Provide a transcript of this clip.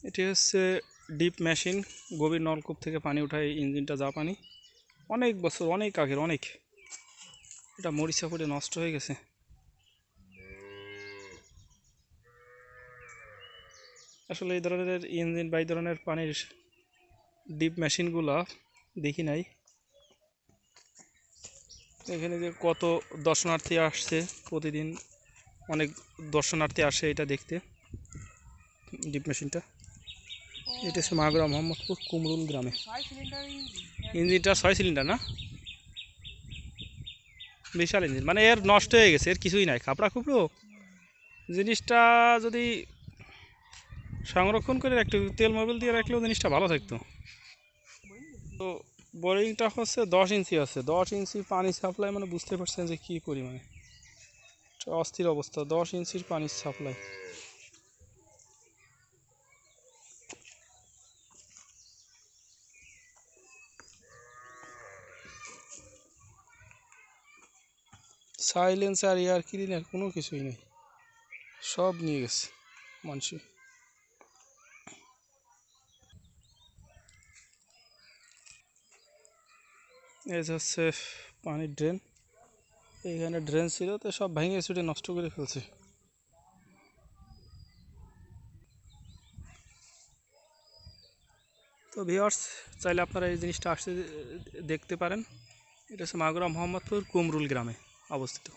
এটি হচ্ছে deep machine, গভীর নলকূপ থেকে পানি উঠায় এই ইঞ্জিনটা জাপানি। অনেক বছর, অনেক আগের, অনেক। এটা মরিচা পড়ে নষ্ট হয়ে গেছে। আসলে এই ধরনের ইঞ্জিন বা এই ধরনের পানির ডিপ মেশিনগুলা দেখি নাই। এখানে যে কত দর্শনার্থী আসছে প্রতিদিন, অনেক দর্শনার্থী আসে এটা দেখতে। ডিপ মেশিনটা এটা হচ্ছে মাগুরা মোহাম্মদপুর কুমরুল গ্রামে। ইঞ্জিনটা 6 সিলিন্ডার না, বিশাল ইঞ্জিন। মানে এর নষ্ট হয়ে গেছে, এর কিছুই নাই, খাপড়া খুপড়ো। জিনিসটা যদি সংরক্ষণ করে একটু তেল মোবিল দিয়ে রাখলেও জিনিসটা ভালো থাকতো। তো বোরিংটা হচ্ছে 10 ইঞ্চি আছে, 10 ইঞ্চি পানি সাপ্লাই, মানে বুঝতে পারছেন যে কী পরিমাণে অস্থির অবস্থা। 10 ইঞ্চির পানির সাপ্লাই। সাইলেন্সার, এয়ার ক্লিনার কোনো কিছুই নেই, সব নিয়ে গেছে মানুষ। এই হচ্ছে পানির ড্রেন। এইখানে ড্রেন ছিল, তো সব ভেঙে চুটে নষ্ট করে ফেলছে। তো ভিউয়ার্স, চাইলে আপনারা এই জিনিসটা আসতে দেখতে পারেন। এটা হচ্ছে মাগুরা মোহাম্মদপুর কুমরুল গ্রামে অবস্থিত।